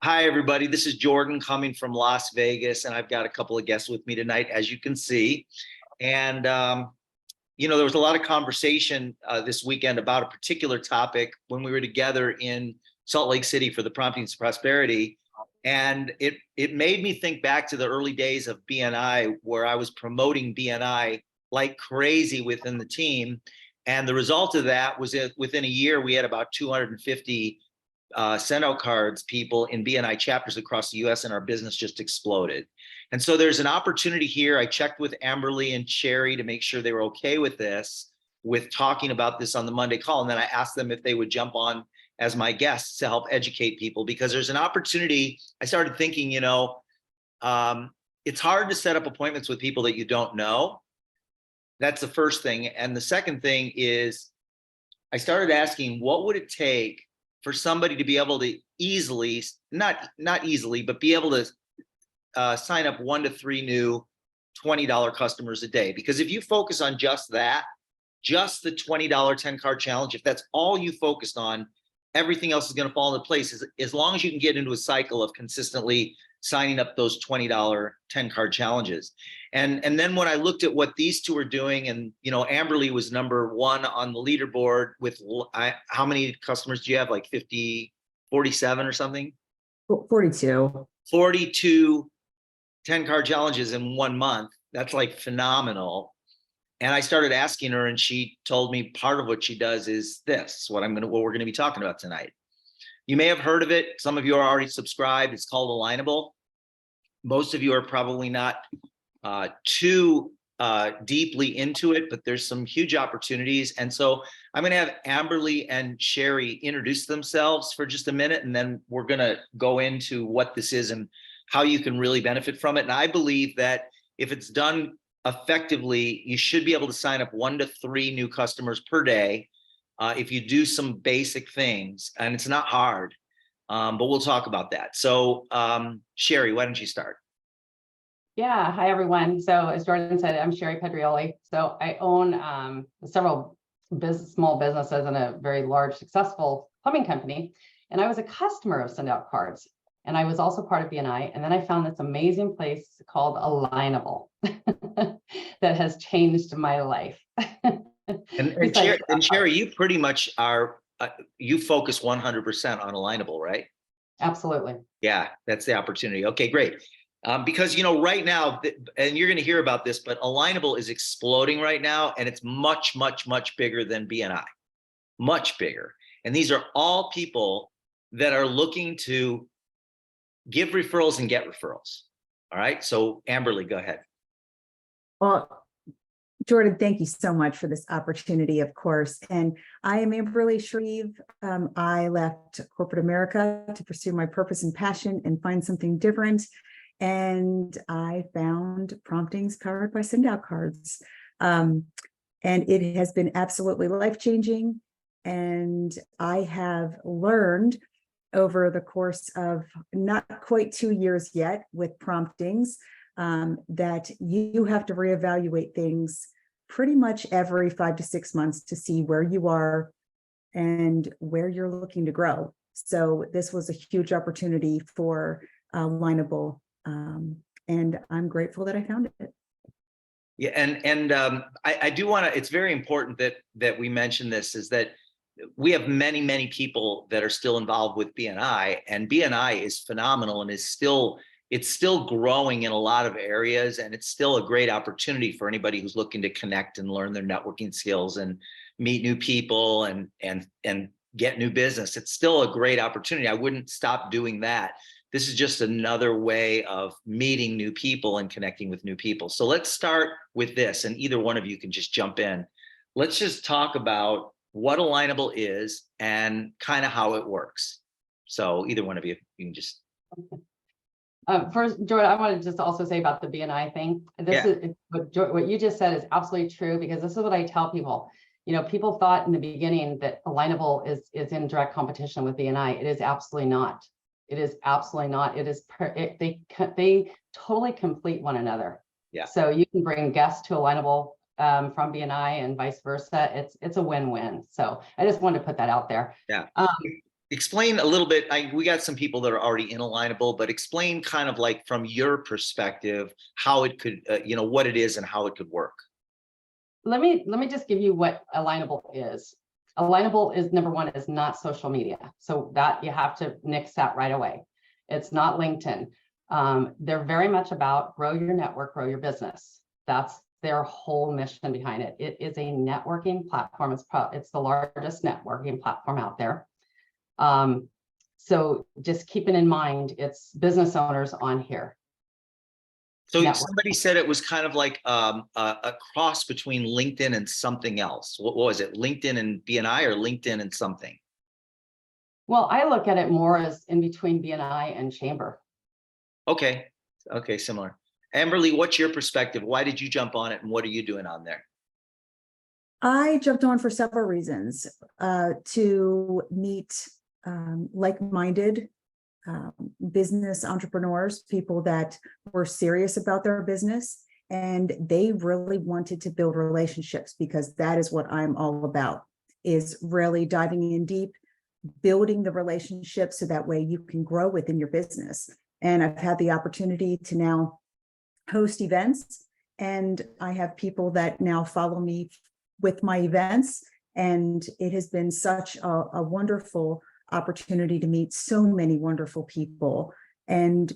Hi, everybody. This is Jordan coming from Las Vegas, and I've got a couple of guests with me tonight, as you can see. And, there was a lot of conversation this weekend about a particular topic when we were together in Salt Lake City for the Promptings to Prosperity. And it made me think back to the early days of BNI, where I was promoting BNI like crazy within the team. And the result of that was that within a year, we had about 250 send out cards people in BNI chapters across the US, and our business just exploded. And so there's an opportunity here. I checked with Amberly and Sherry to make sure they were okay with this, with talking about this on the Monday call. And then I asked them if they would jump on as my guests to help educate people, because there's an opportunity. I started thinking, it's hard to set up appointments with people that you don't know. That's the first thing. And the second thing is I started asking, what would it take for somebody to be able to easily, not easily, but be able to sign up 1 to 3 new $20 customers a day? Because if you focus on just that, just the $20 10 card challenge, if that's all you focused on, everything else is going to fall into place, as long as you can get into a cycle of consistently signing up those $20 10 card challenges. And then when I looked at what these two are doing, and Amberly was number 1 on the leaderboard with how many customers do you have? Like 50, 47 or something? 42. 42 10 card challenges in 1 month. That's like phenomenal. And I started asking her, and she told me part of what she does is this, what we're going to be talking about tonight. You may have heard of it. Some of you are already subscribed. It's called Alignable. Most of you are probably not too deeply into it, but there's some huge opportunities. And so I'm going to have Amberly and Sherry introduce themselves for just a minute, and then we're going to go into what this is and how you can really benefit from it. And I believe that if it's done effectively, you should be able to sign up 1 to 3 new customers per day if you do some basic things, and it's not hard, but we'll talk about that. So Sherry, why don't you start? Yeah, hi everyone. So as Jordan said, I'm Sherry Pedrioli. So I own several small businesses and a very large successful plumbing company. And I was a customer of Send Out Cards. And I was also part of BNI. And then I found this amazing place called Alignable that has changed my life. And Sherry, you pretty much are, you focus 100% on Alignable, right? Absolutely. Yeah, that's the opportunity. Okay, great. Because, right now, and you're going to hear about this, but Alignable is exploding right now, and it's much, much, much bigger than BNI, much bigger. And these are all people that are looking to give referrals and get referrals. All right. So Amberly, go ahead. Well, Jordan, thank you so much for this opportunity, of course. And I am Amberly Shreve. I left corporate America to pursue my purpose and passion and find something different. And I found Promptings powered by Send Out Cards. And it has been absolutely life-changing. And I have learned over the course of not quite 2 years yet with Promptings that you have to reevaluate things pretty much every 5 to 6 months to see where you are and where you're looking to grow. So this was a huge opportunity for Alignable. And I'm grateful that I found it. Yeah, and I do want to. It's very important that we mention this, is that we have many, many people that are still involved with BNI, and BNI is phenomenal and it's still growing in a lot of areas, and it's still a great opportunity for anybody who's looking to connect and learn their networking skills and meet new people and get new business. It's still a great opportunity. I wouldn't stop doing that. This is just another way of meeting new people and connecting with new people. So let's start with this, and either one of you can just jump in. Let's just talk about what Alignable is and kind of how it works. So either one of you can just. First, Jordan, I want to just also say about the BNI thing. This is what you just said is absolutely true, because this is what I tell people. People thought in the beginning that Alignable is in direct competition with BNI. It is absolutely not. It is absolutely not. It is they totally complete one another. Yeah. So you can bring guests to Alignable from BNI and vice versa. It's a win-win. So I just wanted to put that out there. Yeah. explain a little bit. We got some people that are already in Alignable, but explain kind of like from your perspective, how it could, what it is and how it could work. Let me just give you what Alignable is. Alignable is, number one, is not social media. So that you have to nix that right away. It's not LinkedIn. They're very much about grow your network, grow your business. That's their whole mission behind it. It is a networking platform. It's the largest networking platform out there. So just keeping in mind, it's business owners on here. So Network. somebody said it was kind of like a cross between LinkedIn and something else. What was it? LinkedIn and BNI or LinkedIn and something? Well, I look at it more as in between BNI and Chamber. Okay. Okay, similar. Amberly, what's your perspective? Why did you jump on it and what are you doing on there? I jumped on for several reasons, to meet like-minded business entrepreneurs, people that were serious about their business, and they really wanted to build relationships, because that is what I'm all about, is really diving in deep, building the relationships so that way you can grow within your business. And I've had the opportunity to now host events, and I have people that now follow me with my events, and it has been such a wonderful opportunity to meet so many wonderful people. And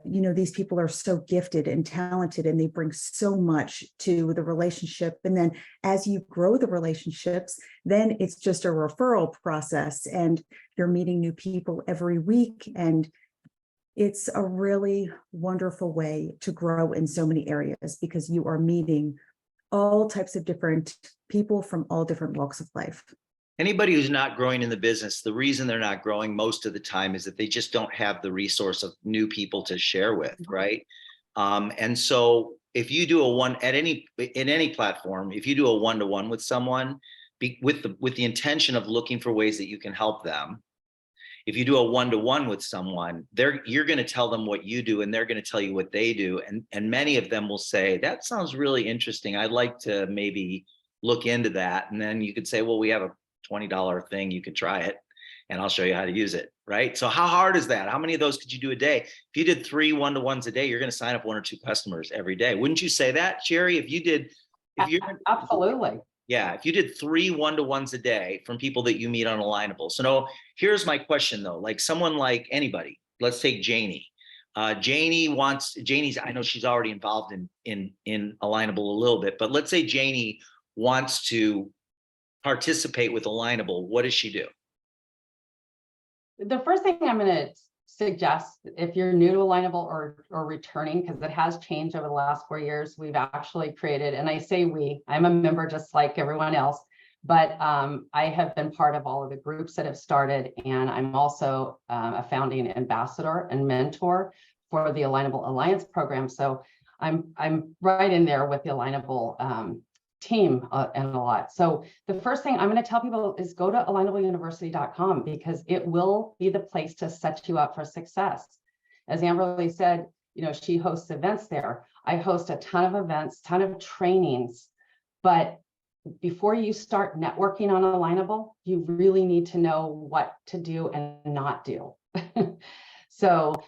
these people are so gifted and talented, and they bring so much to the relationship. And then as you grow the relationships, then it's just a referral process, and you're meeting new people every week. And it's a really wonderful way to grow in so many areas, because you are meeting all types of different people from all different walks of life. Anybody who's not growing in the business, the reason they're not growing most of the time is that they just don't have the resource of new people to share with, right? And so if you do in any platform, if you do a one-to-one with someone, with the intention of looking for ways that you can help them, if you do a one-to-one with someone, you're going to tell them what you do, and they're going to tell you what they do, and many of them will say, that sounds really interesting, I'd like to maybe look into that. And then you could say, well, we have a $20 thing, you could try it and I'll show you how to use it, right? So how hard is that? How many of those could you do a day? If you did 3 one-to-ones a day, you're going to sign up 1 or 2 customers every day. Wouldn't you say that, Sherry? Absolutely. Yeah, if you did 3 one-to-ones a day from people that you meet on Alignable. So no, here's my question though, like someone like anybody, let's take Janie. Janie's, I know she's already involved in Alignable a little bit, but let's say Janie wants to participate with Alignable. What does she do? The first thing I'm going to suggest, if you're new to Alignable or returning, because it has changed over the last 4 years, we've actually created, and I say I'm a member just like everyone else, but I have been part of all of the groups that have started, and I'm also a founding ambassador and mentor for the Alignable Alliance program. So I'm right in there with the Alignable team and a lot. So the first thing I'm going to tell people is go to alignableuniversity.com, because it will be the place to set you up for success. As Amberly said, she hosts events there. I host a ton of events, ton of trainings, but before you start networking on Alignable, you really need to know what to do and not do. So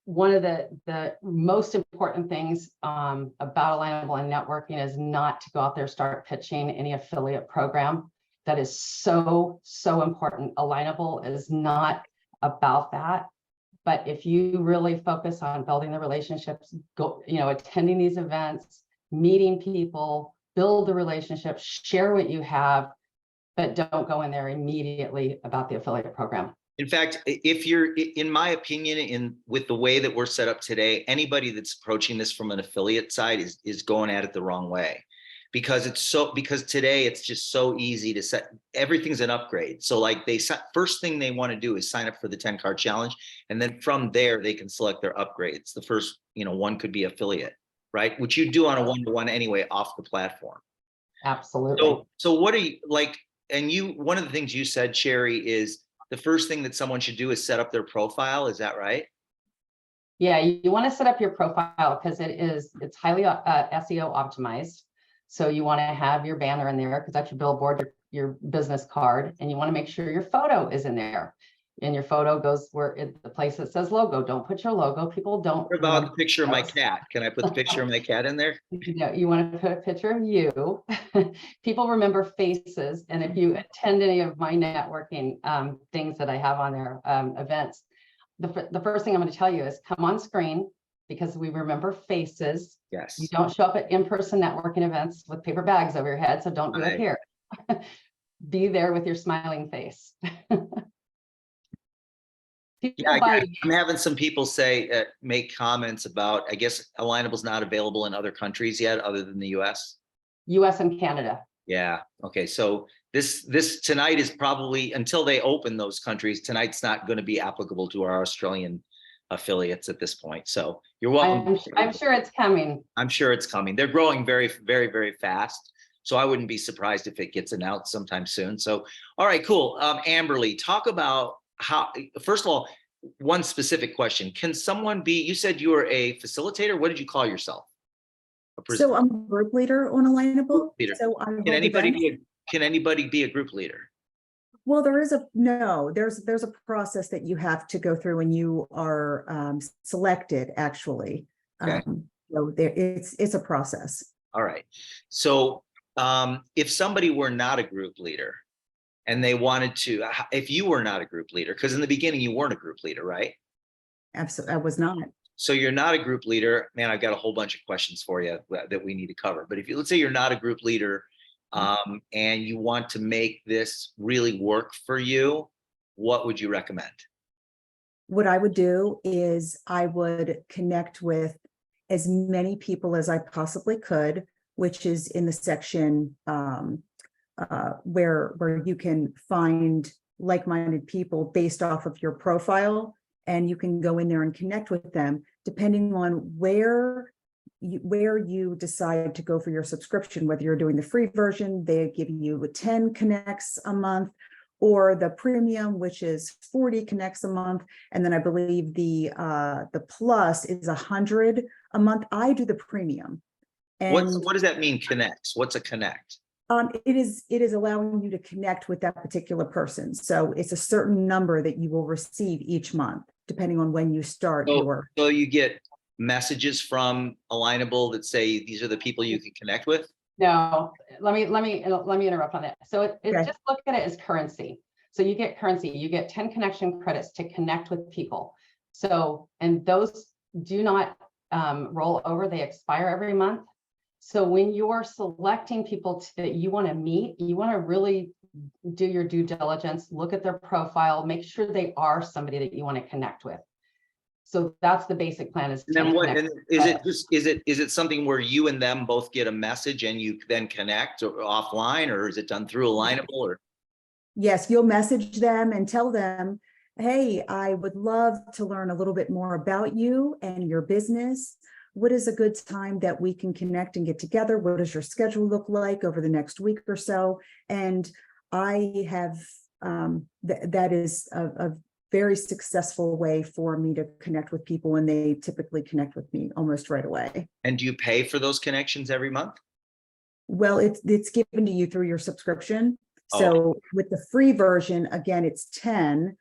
one of the most important things about Alignable and networking is not to go out there, start pitching any affiliate program. That is so, so important. Alignable is not about that. But if you really focus on building the relationships, attending these events, meeting people, build the relationships, share what you have, but don't go in there immediately about the affiliate program. In fact, if you're, in my opinion, with the way that we're set up today, anybody that's approaching this from an affiliate side is going at it the wrong way, because today it's just so easy to set, everything's an upgrade. So like first thing they want to do is sign up for the 10-card challenge. And then from there, they can select their upgrades. The first, one could be affiliate, right? Which you do on a one-to-one anyway, off the platform. Absolutely. So what are you like? And one of the things you said, Sherry, is the first thing that someone should do is set up their profile. Is that right? Yeah, you want to set up your profile because it's highly SEO optimized. So you want to have your banner in there because that's your billboard, your business card, and you want to make sure your photo is in there. And your photo goes the place that says logo. Don't put your logo. People don't. What about the remember picture of my those. cat? Can I put the picture of my cat in there? You want to put a picture of you. People remember faces. And if you attend any of my networking things that I have on there, events, the first thing I'm going to tell you is come on screen, because we remember faces. Yes. You don't show up at in-person networking events with paper bags over your head, so don't do Right. it here. Be there with your smiling face. Yeah, I'm having some people say, make comments about, I guess Alignable's not available in other countries yet, other than the US. US and Canada. Yeah, okay, so this tonight is probably, until they open those countries, tonight's not going to be applicable to our Australian affiliates at this point. So you're welcome. I'm sure it's coming. I'm sure it's coming. They're growing very, very, very fast. So I wouldn't be surprised if it gets announced sometime soon. So, all right, cool. Amberly, talk about how, first of all, one specific question. Can someone be, you said you were a facilitator. What did you call yourself? So I'm a group leader on Alignable. Group leader. So I Can anybody be a group leader? Well, there's a process that you have to go through when you are selected, actually. Okay. So it's a process. All right. So if somebody were not a group leader and they wanted to, if you were not a group leader, because in the beginning you weren't a group leader, right? Absolutely, I was not. So you're not a group leader, man, I've got a whole bunch of questions for you that we need to cover. But if you, let's say you're not a group leader, and you want to make this really work for you, what would you recommend? What I would do is I would connect with as many people as I possibly could, which is in the section where you can find like-minded people based off of your profile, and you can go in there and connect with them depending on where you decide to go for your subscription, whether you're doing the free version, they give you 10 connects a month, or the premium, which is 40 connects a month. And then I believe the plus is 100 a month. I do the premium. And What does that mean, connects? What's a connect? it is allowing you to connect with that particular person. So it's a certain number that you will receive each month, depending on when you start your. So you get messages from Alignable that say these are the people you can connect with? No, let me interrupt on that. So it's Okay. just look at it as currency. So you get currency, you get 10 connection credits to connect with people. So, and those do not roll over, they expire every month. So when you're selecting people that you want to meet, you want to really do your due diligence, look at their profile, make sure they are somebody that you want to connect with. So that's the basic plan. Is And then what, and is it something where you and them both get a message and you then connect or offline, or is it done through Alignable? Or Yes, you'll message them and tell them, hey, I would love to learn a little bit more about you and your business. What is a good time that we can connect and get together? What does your schedule look like over the next week or so? And I have, that is a very successful way for me to connect with people, and they typically connect with me almost right away. And do you pay for those connections every month? Well, it's given to you through your subscription. Oh. So with the free version, again, it's 10.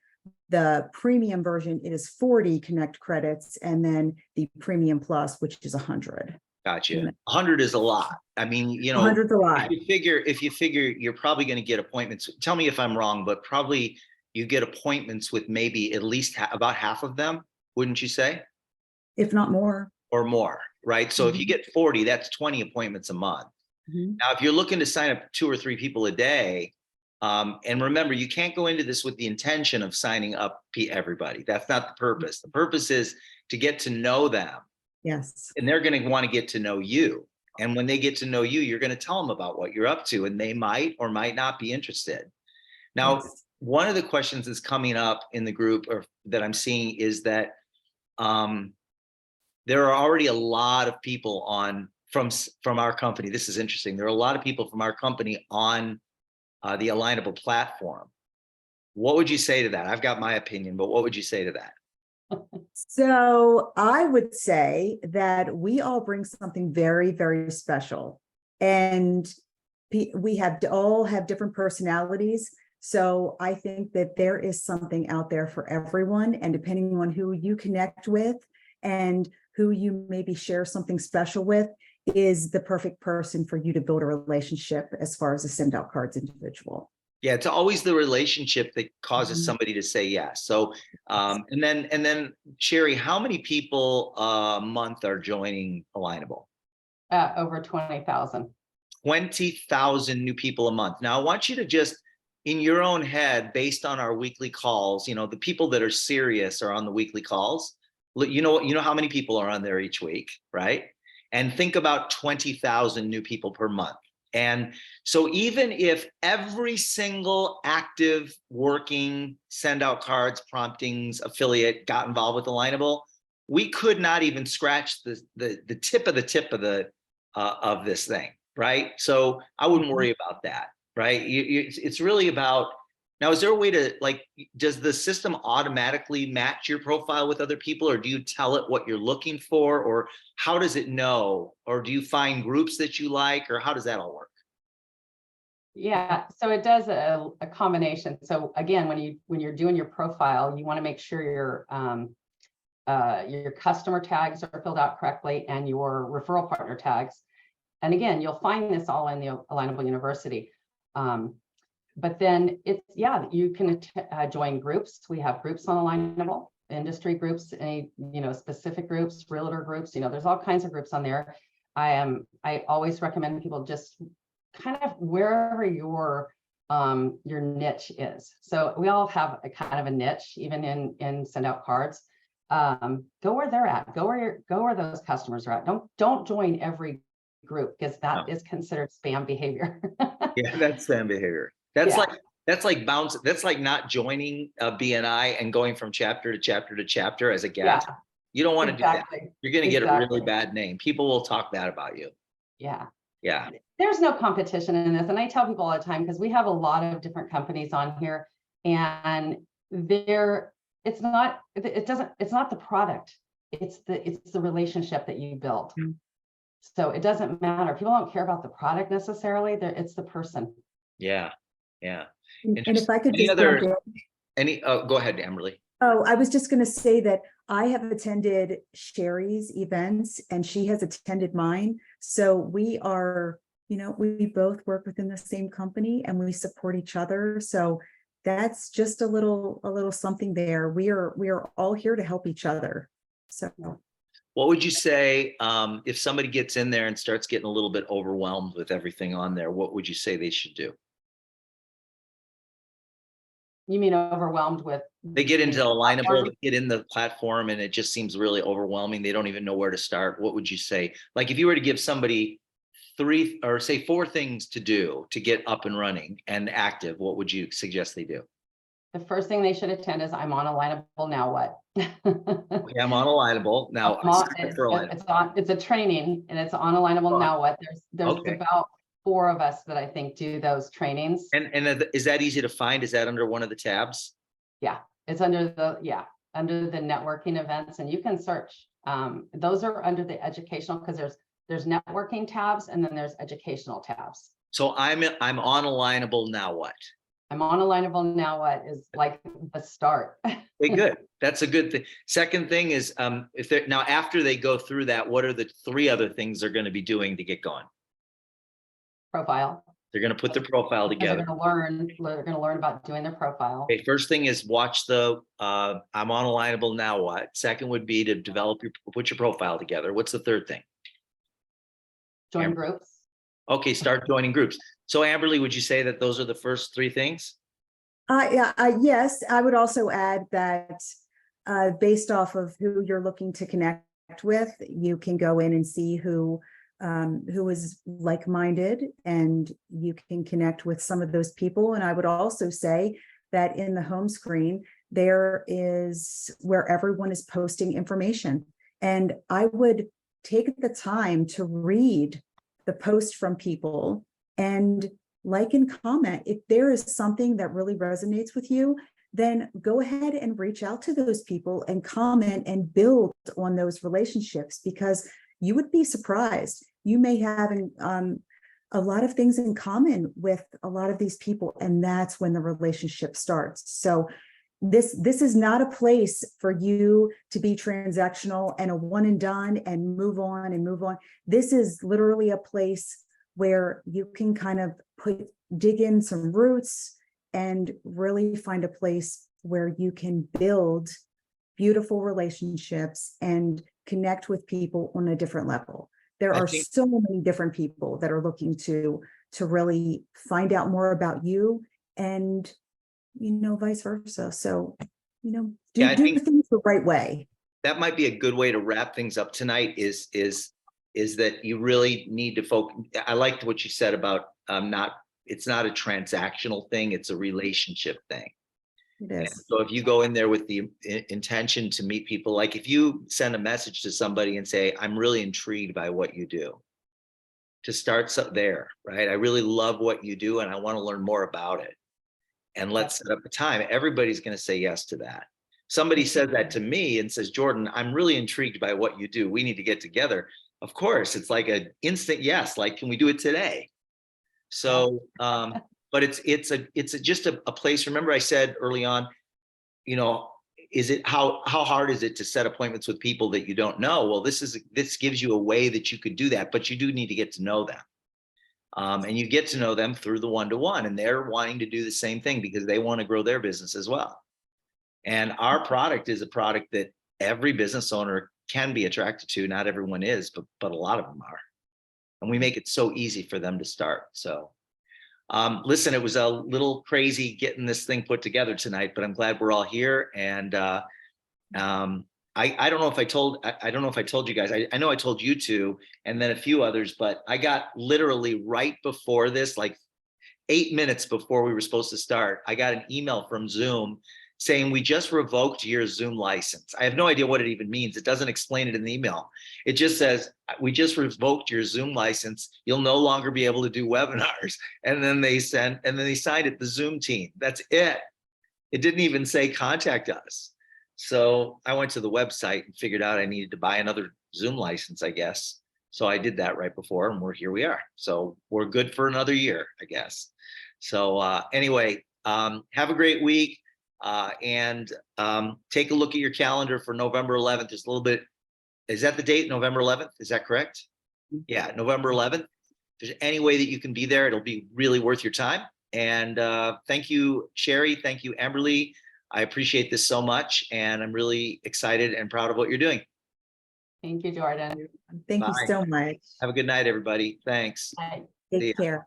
The premium version, it is 40 connect credits, and then the premium plus, which is 100. Gotcha. Yeah. 100 is a lot. I mean, you know, 100's a lot. if you figure you're probably going to get appointments, tell me if I'm wrong, but probably you get appointments with maybe at least about half of them, wouldn't you say? If not more. Or more, right? So if you get 40, that's 20 appointments a month. Now, if you're looking to sign up 2 or 3 people a day, and remember, you can't go into this with the intention of signing up everybody. That's not the purpose. The purpose is to get to know them. Yes. And they're going to want to get to know you. And when they get to know you, you're going to tell them about what you're up to, and they might or might not be interested. Now, Yes. One of the questions that's coming up in the group, or that I'm seeing, is that there are already a lot of people from our company. This is interesting. There are a lot of people from our company on the Alignable platform. What would you say to that? I've got my opinion, but what would you say to that? So I would say that we all bring something very, very special. And we all have different personalities. So I think that there is something out there for everyone, and depending on who you connect with and who you maybe share something special with is the perfect person for you to build a relationship as far as a send out cards individual. Yeah, it's always the relationship that causes Mhm. somebody to say yes. So, and then Sherry, how many people a month are joining Alignable? Over 20,000. 20,000 new people a month. Now, I want you to just, in your own head, based on our weekly calls, you know, the people that are serious are on the weekly calls. You know how many people are on there each week, right? And think about 20,000 new people per month. And so even if every single active working send out cards, promptings, affiliate got involved with Alignable, we could not even scratch the tip of the of this thing, right? So I wouldn't worry about that, right? It's really about, now, is there a way to, like, does the system automatically match your profile with other people, or do you tell it what you're looking for, or how does it know? Or do you find groups that you like, or how does that all work? Yeah, so it does a combination. So again, when you're doing your profile, you want to make sure your customer tags are filled out correctly and your referral partner tags. And again, you'll find this all in the Alignable University. But then it's, yeah, you can join groups. We have groups on Alignable, industry groups, any, specific groups, realtor groups, there's all kinds of groups on there. I always recommend people just kind of wherever your niche is. So we all have a kind of a niche, even in send out cards. Go where they're at, go where those customers are at. Don't join every group, because that is considered spam behavior. Yeah, that's spam behavior. That's Yeah. that's like bounce. That's like not joining a BNI and going from chapter to chapter to chapter as a guest. Yeah, You don't want to do that. exactly. You're going to get a really Exactly. bad name. People will talk bad about you. Yeah. Yeah. There's no competition in this. And I tell people all the time, because we have a lot of different companies on here, and it's not the product. It's the relationship that you build. Mm. So it doesn't matter. People don't care about the product necessarily. It's the person. Yeah. Yeah. And if I could any just other, go ahead, Amberly. Oh, I was just going to say that I have attended Sherry's events and she has attended mine. So we are, we both work within the same company and we support each other. So that's just a little something there. We are all here to help each other. So what would you say if somebody gets in there and starts getting a little bit overwhelmed with everything on there? What would you say they should do? You mean overwhelmed with? They get into Alignable, they get in the platform, and it just seems really overwhelming. They don't even know where to start. What would you say? Like if you were to give somebody 3 or say 4 things to do to get up and running and active, what would you suggest they do? The first thing they should attend is I'm on Alignable, now what? Okay, I'm on Alignable now. It's a training, and it's on Alignable, now what? There's Okay. about 4 of us that I think do those trainings. And is that easy to find? Is that under one of the tabs? Yeah, it's under the networking events, and you can search. Those are under the educational, because there's networking tabs and then there's educational tabs. So I'm on Alignable, now what? I'm on Alignable, now what is like the start. Okay, good. That's a good thing. Second thing is if they're now, after they go through that, what are the 3 other things they're going to be doing to get going? Profile. They're going to put their profile together. They're going to learn about doing their profile. Okay, first thing is watch the I'm on Alignable, now what? Second would be to put your profile together. What's the third thing? Join groups. Okay, start joining groups. So Amberly, would you say that those are the first 3 things? Yes, I would also add that based off of who you're looking to connect with, you can go in and see who is like-minded, and you can connect with some of those people. And I would also say that in the home screen, there is where everyone is posting information. And I would take the time to read the post from people and like and comment. If there is something that really resonates with you, then go ahead and reach out to those people and comment and build on those relationships, because you would be surprised. You may have a lot of things in common with a lot of these people, and that's when the relationship starts. So this is not a place for you to be transactional and a one and done and move on and move on. This is literally a place where you can kind of dig in some roots and really find a place where you can build beautiful relationships and connect with people on a different level. There I are think- so many different people that are looking to really find out more about you, and vice versa. So, do Yeah, I do think- things the right way. That might be a good way to wrap things up tonight is that you really need to focus. I liked what you said about it's not a transactional thing, it's a relationship thing. It And is. so if you go in there with the intention to meet people, like if you send a message to somebody and say, I'm really intrigued by what you do, to start there, right? I really love what you do and I want to learn more about it. And let's set up a time. Everybody's going to say yes to that. Somebody says that to me and says, Jordan, I'm really intrigued by what you do. We need to get together. Of course, it's like an instant yes, like, can we do it today? So, but it's just a place. Remember I said early on, is it how hard is it to set appointments with people that you don't know? Well, this gives you a way that you could do that, but you do need to get to know them. And you get to know them through the one-to-one, and they're wanting to do the same thing because they want to grow their business as well. And our product is a product that every business owner can be attracted to. Not everyone is, but a lot of them are. And we make it so easy for them to start. So listen, it was a little crazy getting this thing put together tonight, but I'm glad we're all here. And I don't know if I told you guys, I know I told you two and then a few others, but I got literally right before this, like 8 minutes before we were supposed to start, I got an email from Zoom saying, we just revoked your Zoom license. I have no idea what it even means. It doesn't explain it in the email. It just says, we just revoked your Zoom license. You'll no longer be able to do webinars. And then they signed it, the Zoom team. That's it. It didn't even say contact us. So I went to the website and figured out I needed to buy another Zoom license, I guess. So I did that right before, and here we are. So we're good for another year, I guess. So anyway, have a great week. And take a look at your calendar for November 11th. There's a little bit, is that the date, November 11th? Is that correct? Yeah, November 11th. If there's any way that you can be there, it'll be really worth your time. And thank you, Sherry. Thank you, Amberly. I appreciate this so much. And I'm really excited and proud of what you're doing. Thank you, Jordan. Thank you Bye. so much. Have a good night, everybody. Thanks. Bye. See ya. Take care.